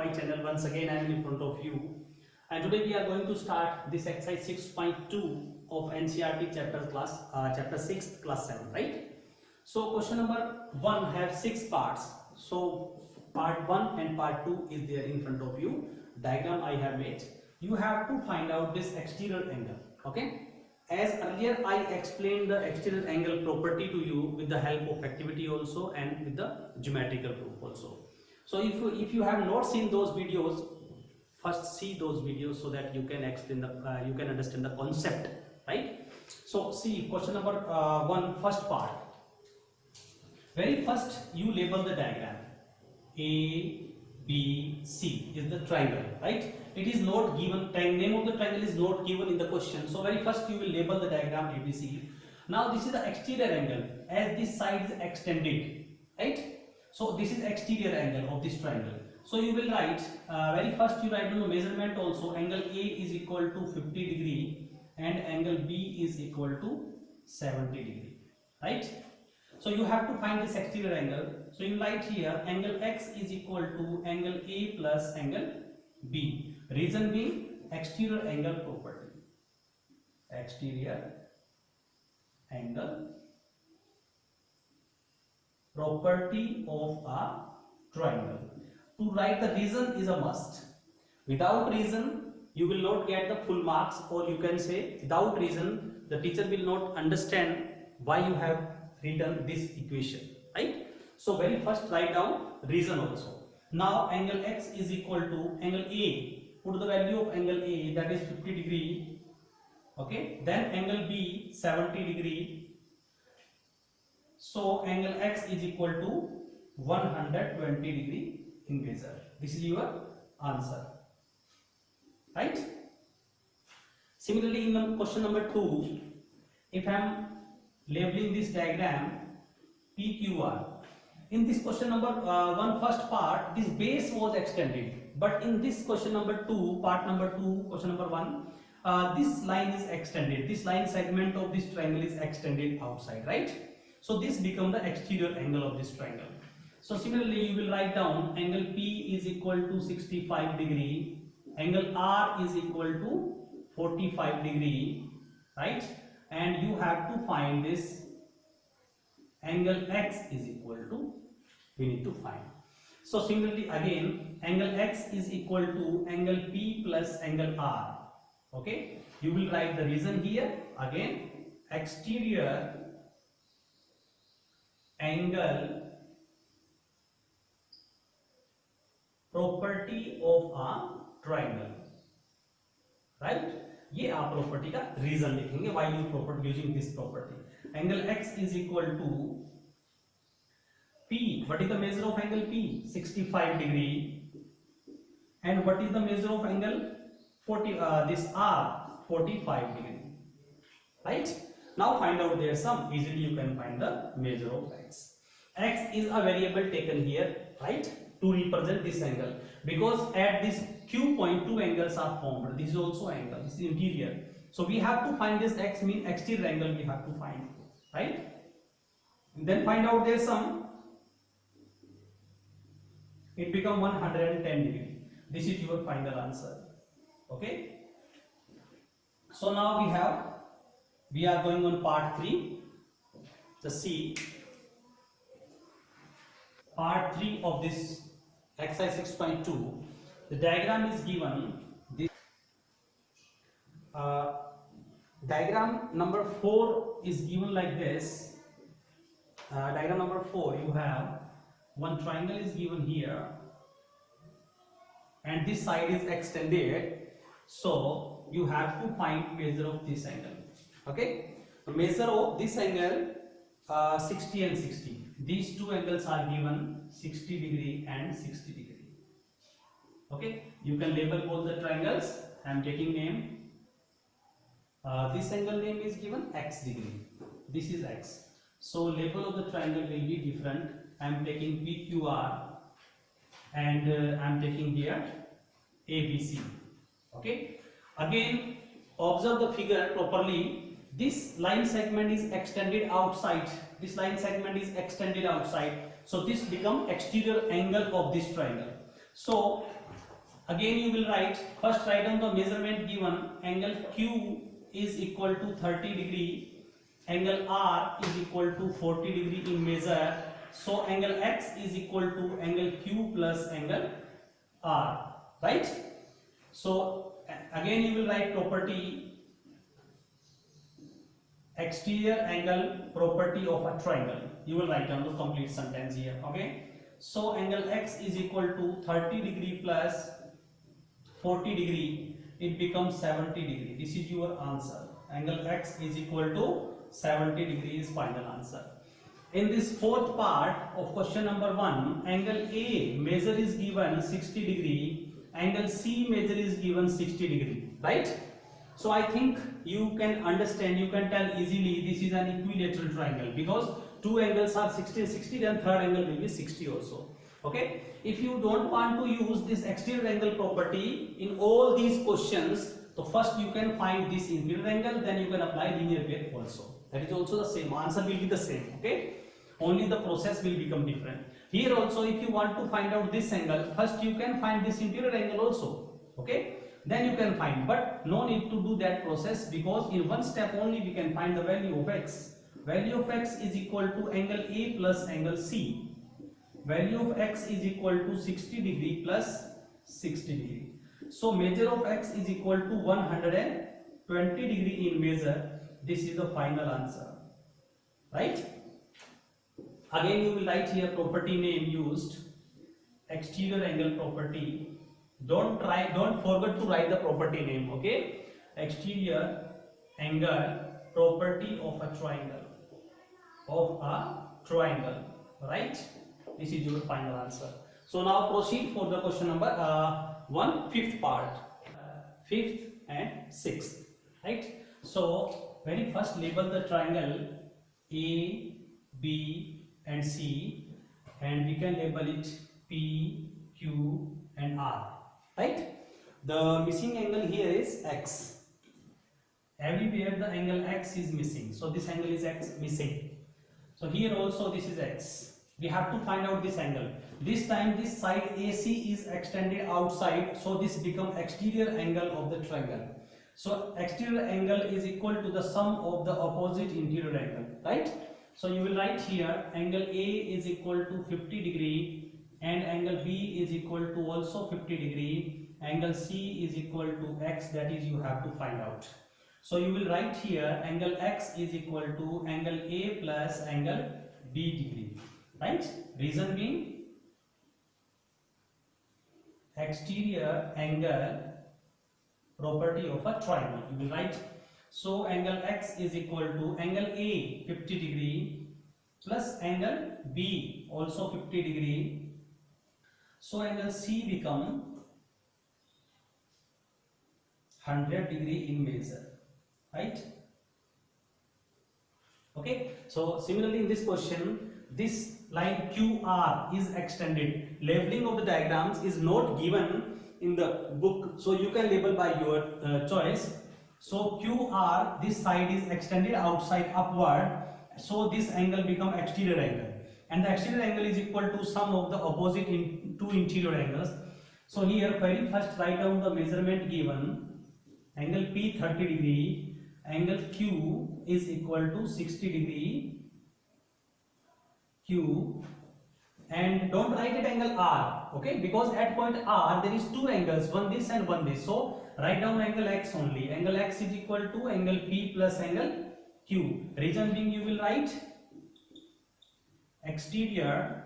my channel. Once again I am in front of you, and today we are going to start this exercise 6.2 of NCERT chapter 6 class 7, right? So question number 1 have 6 parts. So part 1 and part 2 is there in front of you. Diagram I have made. You have to find out this exterior angle, okay? As earlier I explained the exterior angle property to you with the help of activity also and with the geometrical proof also. So if you have not seen those videos, first see those videos so that you can explain the you can understand the concept, right? So see question number 1, first part. Very first you label the diagram. A, B, C is the triangle, right? It is not given, name of the triangle is not given in the question. So very first you will label the diagram ABC. Now this is the exterior angle as this side is extended, right? So this is exterior angle of this triangle. So you will write, very first you write down the measurement also. Angle A is equal to 50 degree and angle B is equal to 70 degree, right? So you have to find this exterior angle. So you write here angle X is equal to angle A plus angle B. Reason being exterior angle property. Exterior angle property of a triangle. To write the reason is a must. Without reason you will not get the full marks, or you can say without reason the teacher will not understand why you have written this equation, right? So very first write down reason also. Now angle X is equal to angle A. Put the value of angle A, that is 50 degree, okay? Then angle B 70 degree. So angle X is equal to 120 degree in measure. This is your answer, right? Similarly in the question number 2, if I am labeling this diagram PQR. In this question number 1 first part, this base was extended, but in this question number 2, part number 2, question number 1, this line is extended. This line segment of this triangle is extended outside, right? So this becomes the exterior angle of this triangle. So similarly you will write down angle P is equal to 65 degree, angle R is equal to 45 degree, right? And you have to find this angle X is equal to, we need to find. So similarly again angle X is equal to angle P plus angle R, okay? You will write the reason here. Again exterior angle property of a triangle, right? ये आप property का reason लिखेंगे, why you property using this property. Angle X is equal to P. What is the measure of angle P? 65 degree. And what is the measure of angle 40? This R 45 degree. Right? Now find out their sum. Easily you can find the measure of X. X is a variable taken here, right? To represent this angle, because at this Q point two angles are formed. This is also angle. This is interior. So we have to find this X, mean exterior angle we have to find, right? And then find out their sum. It becomes 110 degree. This is your final answer. Okay. So now we are going on part 3. Just see part 3 of this exercise 6.2. The diagram is given. This diagram number 4 is given like this. Diagram number 4, you have one triangle is given here and this side is extended. So you have to find measure of this angle, okay? The measure of this angle 60 and 60. These two angles are given 60 degree and 60 degree, okay? You can label both the triangles. I am taking name. This angle name is given X degree. This is X. So label of the triangle will be different. I am taking PQR and I am taking here ABC, okay? Again observe the figure properly. This line segment is extended outside. This line segment is extended outside. So this become exterior angle of this triangle. So Again you will write, first write down the measurement given. Angle Q is equal to 30 degree, angle R is equal to 40 degree in measure. So angle X is equal to angle Q plus angle R, right? So again you will write property, exterior angle property of a triangle. You will write down the complete sentence here, okay? So angle X is equal to 30 degree plus 40 degree, it becomes 70 degree. This is your answer. Angle X is equal to 70 degree is final answer. In this fourth part of question number 1, angle A measure is given 60 degree, angle C measure is given 60 degree, right? So I think you can understand, you can tell easily this is an equilateral triangle because two angles are 60 and 60, then third angle will be 60 also. Okay, if you don't want to use this exterior angle property in all these questions, so first you can find this interior angle, then you can apply linear pair also. That is also the same, answer will be the same, okay? Only the process will become different. Here also if you want to find out this angle, first you can find this interior angle also, okay? Then you can find, but no need to do that process because in one step only we can find the value of X. Value of X is equal to angle A plus angle C. Value of X is equal to 60 degree plus 60 degree. So measure of X is equal to 120 degree in measure. This is the final answer, right? Again you will write here property name used, exterior angle property. Don't forget to write the property name, okay? Exterior angle property of a triangle, right? This is your final answer. So now proceed for the question number 1, fifth part, fifth and sixth, right? So very first label the triangle A, B and C, and we can label it P, Q and R, right? The missing angle here is X. Everywhere the angle X is missing, so this angle is X missing. So here also this is X. We have to find out this angle. This time this side AC is extended outside, so this becomes exterior angle of the triangle. So exterior angle is equal to the sum of the opposite interior angle, right? So you will write here angle A is equal to 50 degree and angle B is equal to also 50 degree. Angle C is equal to X, that is you have to find out. So you will write here angle X is equal to angle A plus angle B degree, right? Reason being exterior angle property of a triangle. You will write, so angle X is equal to angle A 50 degree plus angle B also 50 degree. So angle C become 100 degree in measure, right? Okay, so similarly in this question, this line QR is extended. Labeling of the diagrams is not given in the book, so you can label by your choice. So QR, this side is extended outside upward, so this angle become exterior angle, and the exterior angle is equal to sum of the opposite two interior angles. So here very first write down the measurement given, angle P 30 degree, angle Q is equal to 60 degree Q, and don't write it angle R, okay, because at point R there is two angles, one this and one this. So write down angle X only. Angle X is equal to angle P plus angle Q. Reason being you will write exterior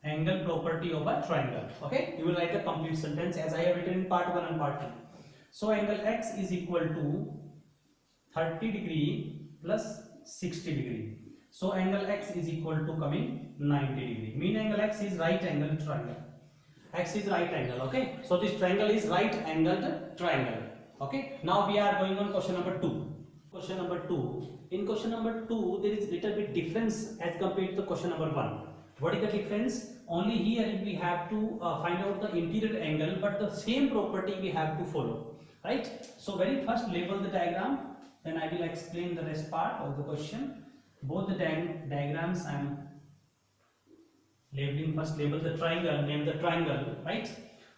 angle property of a triangle, okay? You will write the complete sentence as I have written in part 1 and part 2. So angle X is equal to 30 degree plus 60 degree. So angle X is equal to coming 90 degree. Mean angle X is right angled triangle. X is right angle, okay? So this triangle is right angled triangle, okay? Now we are going on question number 2. Question number 2. In question number 2, there is little bit difference as compared to question number 1. What is the difference? Only here we have to find out the interior angle, but the same property we have to follow, right? So very first label the diagram, then I will explain the rest part of the question. Both the diagrams I am labeling. First label the triangle, name the triangle, right?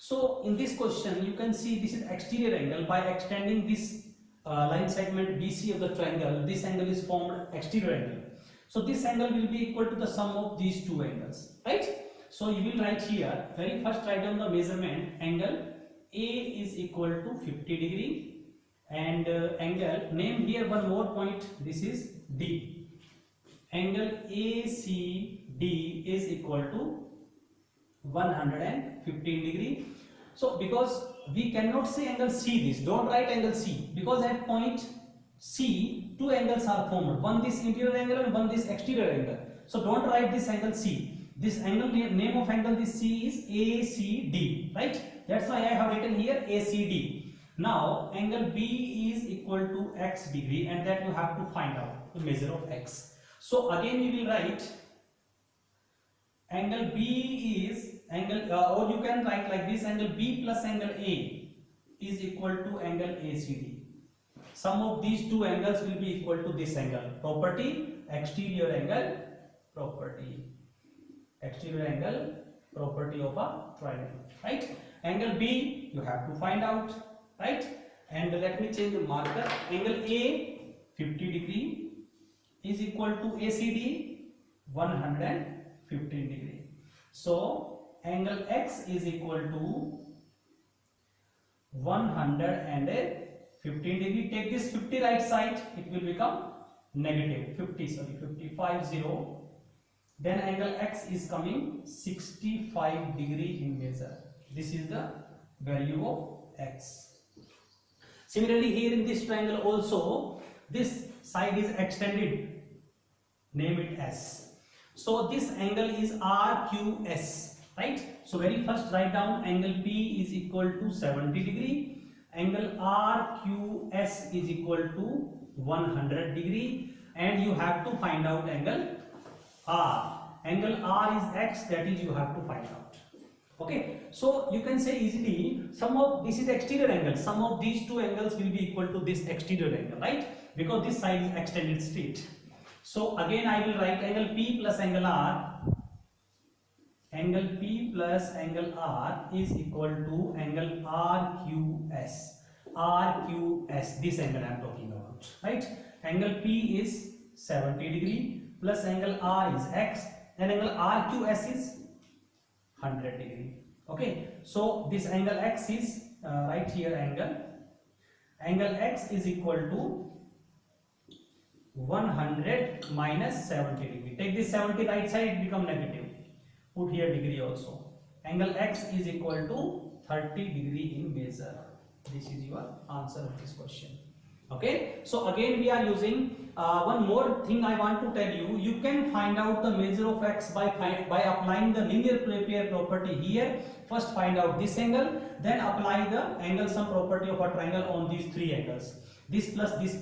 So in this question you can see this is exterior angle. By extending this line segment BC of the triangle, this angle is formed exterior angle. So this angle will be equal to the sum of these two angles, right? So you will write here, very first write down the measurement. Angle A is equal to 50 degree, and angle, name here one more point, this is D. Angle ACD is equal to 115 degree. So because we cannot say angle C, this don't write angle C, because at point C two angles are formed, one this interior angle and one this exterior angle. So don't write this angle C. This angle, name of angle this C is ACD, right? That's why I have written here ACD. Now angle B is equal to X degree, and that you have to find out the measure of X. So again you will write angle B is angle, or you can write like this, angle B plus angle A is equal to angle ACD. Sum of these two angles will be equal to this angle. Property, exterior angle, property. Exterior angle, property of a triangle, right? Angle B you have to find out, right? And let me change the marker. Angle A 50 degree is equal to ACD 115 degree. So angle X is equal to 115 degree. Take this 50 right side, it will become negative 55 0. Then angle X is coming 65 degree in measure. This is the value of X. Similarly here in this triangle also, this side is extended, name it S. So this angle is RQS, right? So very first write down angle P is equal to 70 degree, angle RQS is equal to 100 degree, and you have to find out angle R. Angle R is X, that is you have to find out. Okay, so you can say easily, sum of this is exterior angle, sum of these two angles will be equal to this exterior angle, right? Because this side is extended straight. So again I will write angle P plus angle R. Angle P plus angle R is equal to angle RQS. RQS, this angle I am talking about, right? Angle P is 70 degree plus angle R is X, and angle RQS is 100 degree. Okay, so this angle X is right here, angle X is equal to 100 minus 70 degree. Take this 70 right side, it become negative, put here degree also. Angle X is equal to 30 degree in measure. This is your answer of this question. Okay, so again we are using one more thing I want to tell you. You can find out the measure of X by applying the linear pair property here. First find out this angle, then apply the angle sum property of a triangle on these three angles. This plus this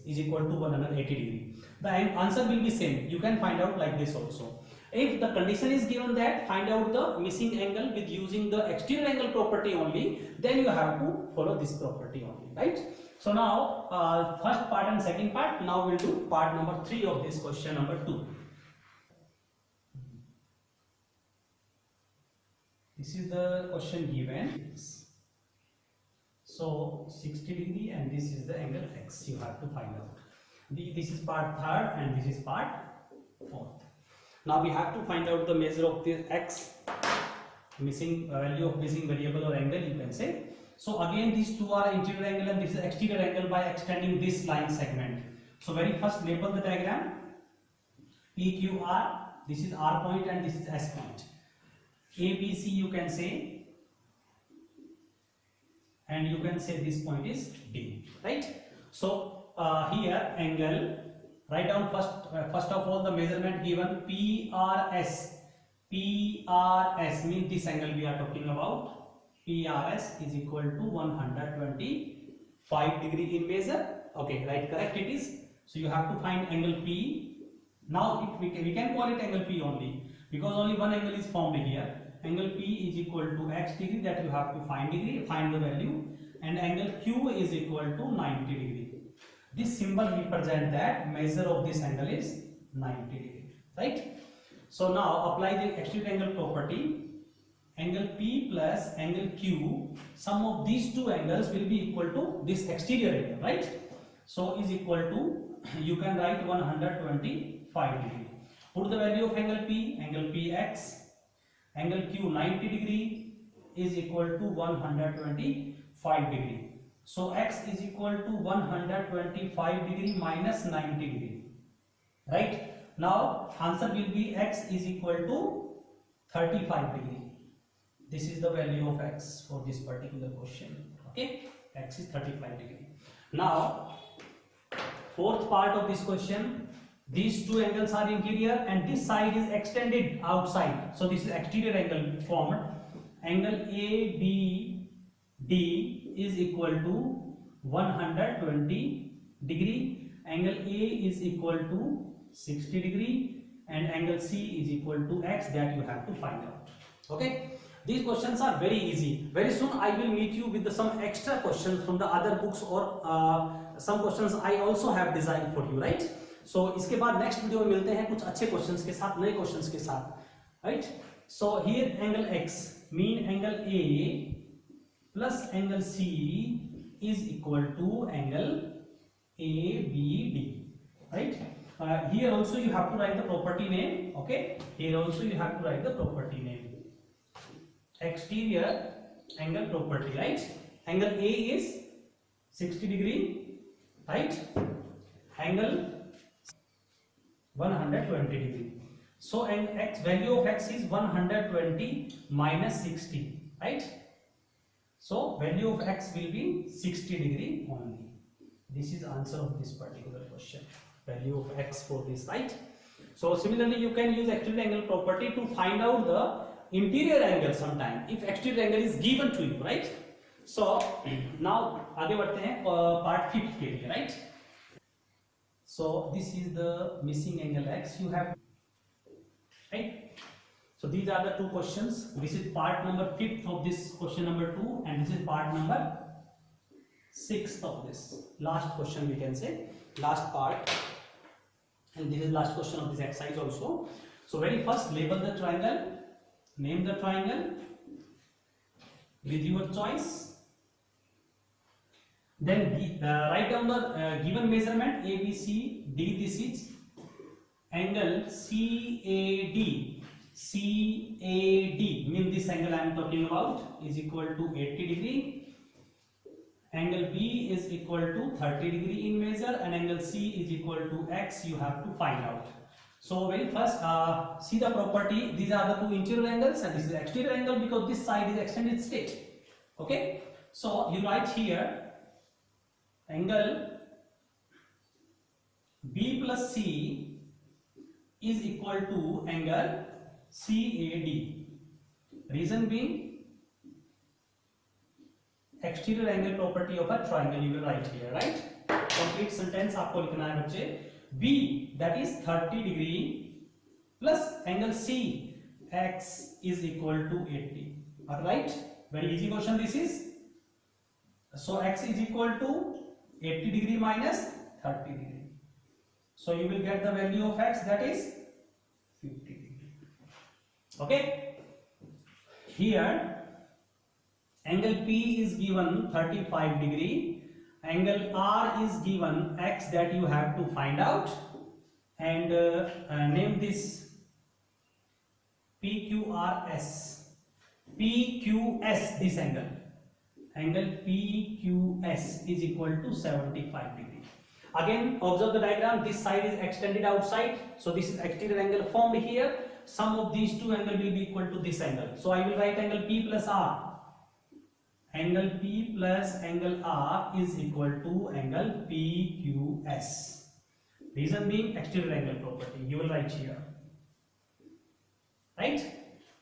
is equal to 180 degree. The answer will be same. You can find out like this also. If the condition is given that find out the missing angle with using the exterior angle property only, then you have to follow this property only, right? So now first part and second part, now we'll do part number 3 of this question number 2. This is the question given. So 60 degree and this is the angle X you have to find out. This is part 3rd and this is part 4th. Now we have to find out the measure of this X, missing value of missing variable or angle you can say. So again these two are interior angle and this is exterior angle by extending this line segment. So very first label the diagram. PQR, this is R point and this is S point. ABC you can say, and you can say this point is D, right? So here angle, write down first of all the measurement given PRS. PRS means this angle we are talking about. PRS is equal to 125 degree in measure. Okay, right, correct it is. So you have to find angle P. Now we can call it angle P only because only one angle is formed here. Angle P is equal to X degree, that you have to find the value, and angle Q is equal to 90 degree. This symbol represents that measure of this angle is 90 degree, right? So now apply the exterior angle property. angle P plus angle Q, sum of these two angles will be equal to this exterior angle, right? So is equal to, you can write 125 degree. Put the value of angle Px, angle Q 90 degree is equal to 125 degree. So x is equal to 125 degree minus 90 degree, right? Now answer will be x is equal to 35 degree. This is the value of x for this particular question. Okay, x is 35 degree. Now fourth part of this question, these two angles are interior and this side is extended outside, so this is exterior angle formed. Angle ABD is equal to 120 degree, angle A is equal to 60 degree, and angle C is equal to x, that you have to find out. Okay, these questions are very easy. Very soon I will meet you with some extra questions from the other books, or some questions I also have designed for you, right? So इसके बाद next video में मिलते हैं कुछ अच्छे questions के साथ, नए questions के साथ, right? So here angle x mean angle A plus angle C is equal to angle ABD, right? Here also you have to write the property name. Okay, here also you have to write the property name. Exterior angle property, right? Angle A is 60 degree, right? Angle 120 degree. So and x value of x is 120 minus 60, right? So value of x will be 60 degree only. This is answer of this particular question. Value of x for this, right? So similarly you can use exterior angle property to find out the interior angle sometime if exterior angle is given to you, right? So now आगे बढ़ते हैं part 5 के लिए, right? So this is the missing angle x you have, right? So these are the two questions. This is part number 5 of this question number 2, and this is part number 6 of this last question, we can say last part, and this is last question of this exercise also. So very first label the triangle, name the triangle with your choice, then write down the given measurement ABCD. This is angle CAD. CAD means this angle I am talking about is equal to 80 degree. Angle B is equal to 30 degree in measure, and angle C is equal to x, you have to find out. So very first see the property. These are the two interior angles and this is the exterior angle because this side is extended straight. Okay, so you write here angle B plus C is equal to angle CAD. Reason being exterior angle property of a triangle you will write here, right? Complete sentence आपको लिखना है बच्चे. B that is 30 degree plus angle C x is equal to 80. Alright, very easy question this is. So x is equal to 80 degree minus 30 degree. So you will get the value of x, that is 50 degree. Okay, here angle P is given 35 degree. Angle R is given x, that you have to find out, and name this PQRS. PQS, this angle PQS is equal to 75 degree. Again observe the diagram, this side is extended outside, so this is exterior angle formed here. Sum of these two angles will be equal to this angle, so I will write angle P plus R. Angle P plus angle R is equal to angle PQS. Reason being exterior angle property, you will write here, right?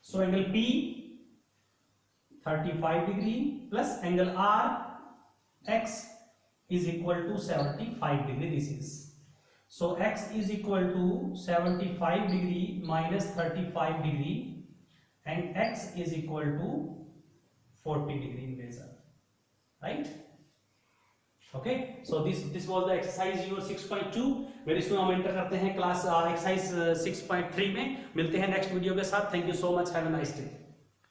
So angle P 35 degree plus angle R x is equal to 75 degree. This is, so x is equal to 75 degree minus 35 degree, and x is equal to 40 degree in measure, right? Okay, so this was the exercise your 6.2. Very soon हम enter करते हैं class exercise 6.3 में. मिलते हैं next video के साथ. Thank you so much, have a nice day.